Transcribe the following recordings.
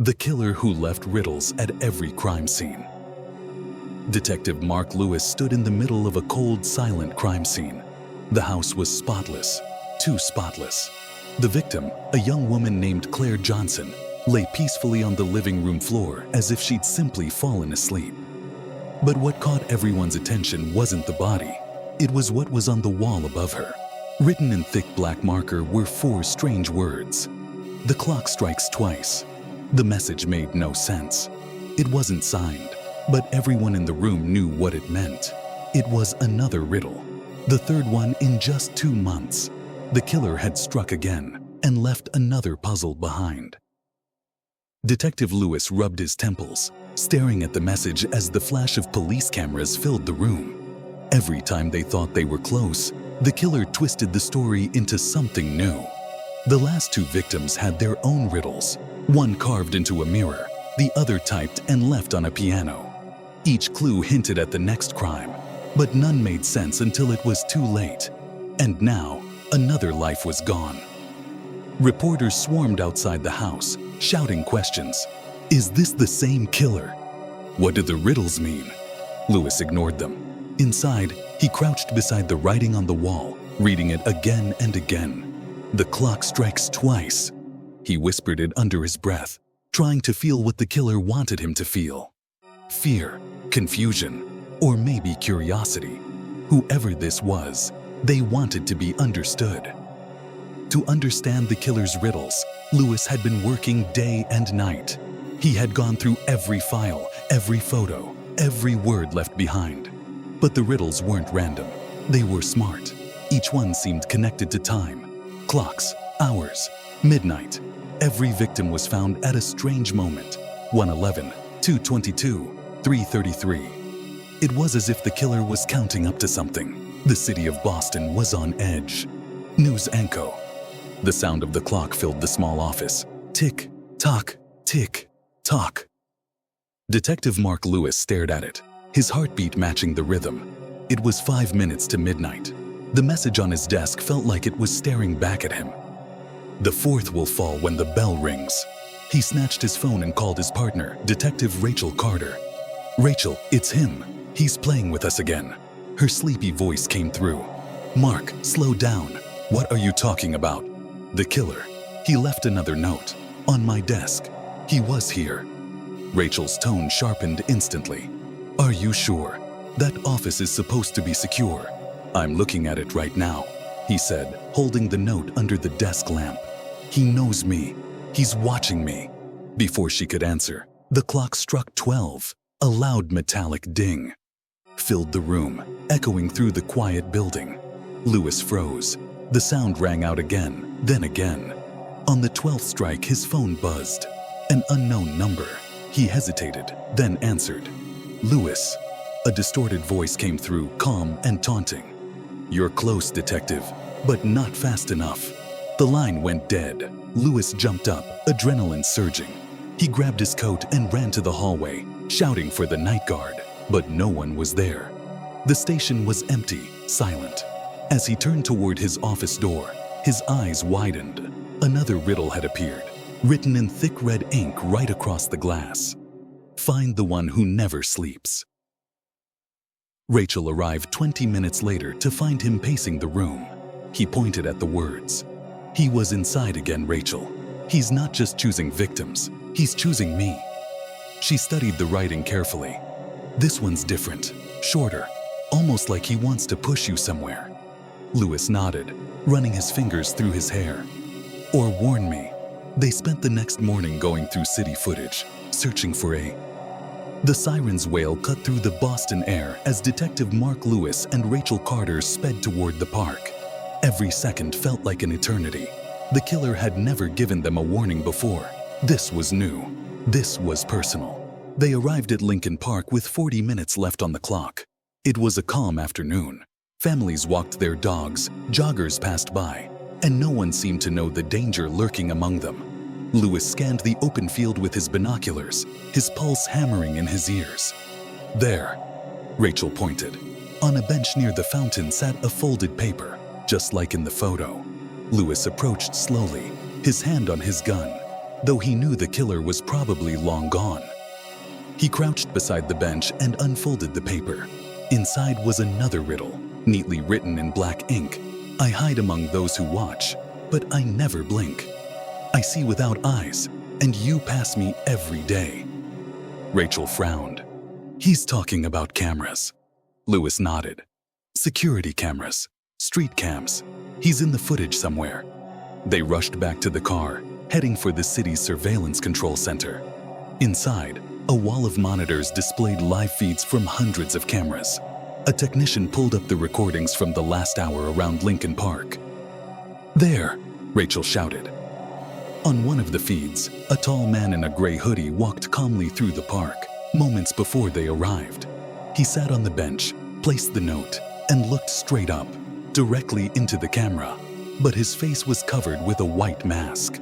The killer who left riddles at every crime scene. Detective Mark Lewis stood in the middle of a cold, silent crime scene. The house was spotless, too spotless. The victim, a young woman named Claire Johnson, lay peacefully on the living room floor as if she'd simply fallen asleep. But what caught everyone's attention wasn't the body. It was what was on the wall above her. Written in thick black marker were 4 strange words. The clock strikes twice. The message made no sense. It wasn't signed, but everyone in the room knew what it meant. It was another riddle, the third one in just 2 months. The killer had struck again and left another puzzle behind. Detective Lewis rubbed his temples, staring at the message as the flash of police cameras filled the room. Every time they thought they were close, the killer twisted the story into something new. The last 2 victims had their own riddles, one carved into a mirror, the other typed and left on a piano. Each clue hinted at the next crime, but none made sense until it was too late. And now, another life was gone. Reporters swarmed outside the house, shouting questions. Is this the same killer? What do the riddles mean? Lewis ignored them. Inside, he crouched beside the writing on the wall, reading it again and again. The clock strikes twice. He whispered it under his breath, trying to feel what the killer wanted him to feel. Fear, confusion, or maybe curiosity. Whoever this was, they wanted to be understood. To understand the killer's riddles, Lewis had been working day and night. He had gone through every file, every photo, every word left behind. But the riddles weren't random. They were smart. Each one seemed connected to time. Clocks, hours, midnight. Every victim was found at a strange moment. 1:11, 2:22, 3:33. It was as if the killer was counting up to something. The city of Boston was on edge. News anchor. The sound of the clock filled the small office. Tick, tock, tick, tock. Detective Mark Lewis stared at it, his heartbeat matching the rhythm. It was 5 minutes to midnight. The message on his desk felt like it was staring back at him. The 4th will fall when the bell rings. He snatched his phone and called his partner, Detective Rachel Carter. Rachel, it's him. He's playing with us again. Her sleepy voice came through. Mark, slow down. What are you talking about? The killer. He left another note. On my desk. He was here. Rachel's tone sharpened instantly. Are you sure? That office is supposed to be secure. I'm looking at it right now, he said, holding the note under the desk lamp. He knows me. He's watching me. Before she could answer, the clock struck 12. A loud metallic ding filled the room, echoing through the quiet building. Lewis froze. The sound rang out again, then again. On the 12th strike, his phone buzzed. An unknown number. He hesitated, then answered. Lewis. A distorted voice came through, calm and taunting. You're close, detective, but not fast enough. The line went dead. Lewis jumped up, adrenaline surging. He grabbed his coat and ran to the hallway, shouting for the night guard, but no one was there. The station was empty, silent. As he turned toward his office door, his eyes widened. Another riddle had appeared, written in thick red ink right across the glass. Find the one who never sleeps. Rachel arrived 20 minutes later to find him pacing the room. He pointed at the words. He was inside again, Rachel. He's not just choosing victims, he's choosing me. She studied the writing carefully. This one's different, shorter, almost like he wants to push you somewhere. Lewis nodded, running his fingers through his hair. Or warn me. They spent the next morning going through city footage, searching for a... The siren's wail cut through the Boston air as Detective Mark Lewis and Rachel Carter sped toward the park. Every second felt like an eternity. The killer had never given them a warning before. This was new. This was personal. They arrived at Lincoln Park with 40 minutes left on the clock. It was a calm afternoon. Families walked their dogs, joggers passed by, and no one seemed to know the danger lurking among them. Lewis scanned the open field with his binoculars, his pulse hammering in his ears. There, Rachel pointed. On a bench near the fountain sat a folded paper, just like in the photo. Lewis approached slowly, his hand on his gun. though he knew the killer was probably long gone. He crouched beside the bench and unfolded the paper. Inside was another riddle, neatly written in black ink. I hide among those who watch, but I never blink. I see without eyes, and you pass me every day. Rachel frowned. He's talking about cameras. Lewis nodded. Security cameras, street cams. He's in the footage somewhere. They rushed back to the car, heading for the city's surveillance control center. Inside, a wall of monitors displayed live feeds from hundreds of cameras. A technician pulled up the recordings from the last hour around Lincoln Park. "There!" Rachel shouted. On one of the feeds, a tall man in a gray hoodie walked calmly through the park, moments before they arrived. He sat on the bench, placed the note, and looked straight up, directly into the camera, but his face was covered with a white mask.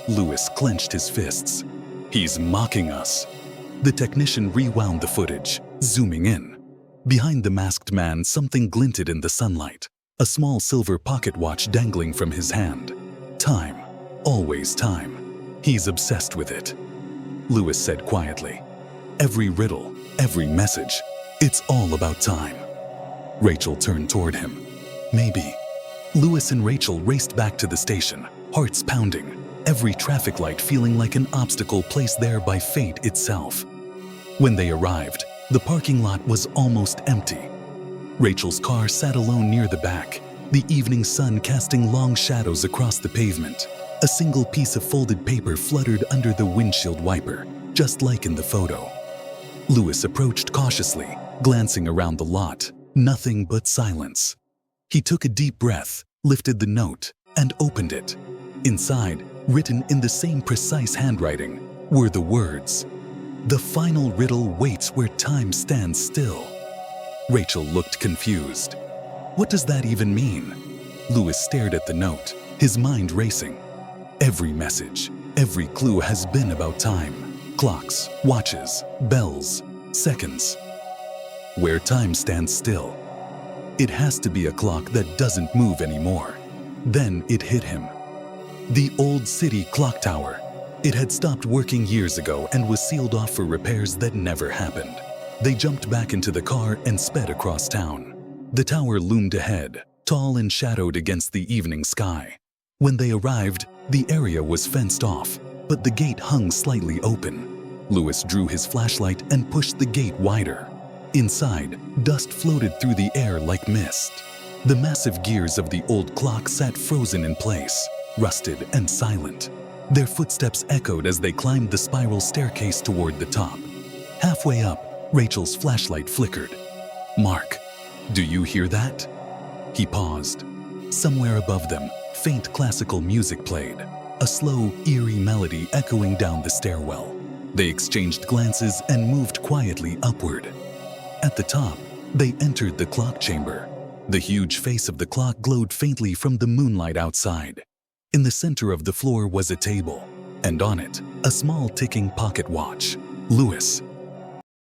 Lewis clenched his fists. "He's mocking us." The technician rewound the footage, zooming in. Behind the masked man, something glinted in the sunlight, a small silver pocket watch dangling from his hand. Time. Always time. He's obsessed with it. Lewis said quietly. Every riddle, every message, it's all about time. Rachel turned toward him. Maybe. Lewis and Rachel raced back to the station, hearts pounding, every traffic light feeling like an obstacle placed there by fate itself. When they arrived, the parking lot was almost empty. Rachel's car sat alone near the back, the evening sun casting long shadows across the pavement. A single piece of folded paper fluttered under the windshield wiper, just like in the photo. Lewis approached cautiously, glancing around the lot. Nothing but silence. He took a deep breath, lifted the note, and opened it. Inside, written in the same precise handwriting, were the words, "The final riddle waits where time stands still." Rachel looked confused. What does that even mean? Lewis stared at the note, his mind racing. Every message, every clue has been about time. Clocks, watches, bells, seconds. Where time stands still. It has to be a clock that doesn't move anymore. Then it hit him. The old city clock tower. It had stopped working years ago and was sealed off for repairs that never happened. They jumped back into the car and sped across town. The tower loomed ahead, tall and shadowed against the evening sky. When they arrived, the area was fenced off, but the gate hung slightly open. Lewis drew his flashlight and pushed the gate wider. Inside, dust floated through the air like mist. The massive gears of the old clock sat frozen in place, rusted and silent. Their footsteps echoed as they climbed the spiral staircase toward the top. Halfway up, Rachel's flashlight flickered. "Mark, do you hear that?" He paused. Somewhere above them, faint classical music played, a slow, eerie melody echoing down the stairwell. They exchanged glances and moved quietly upward. At the top, they entered the clock chamber. The huge face of the clock glowed faintly from the moonlight outside. In the center of the floor was a table, and on it, a small ticking pocket watch. Lewis,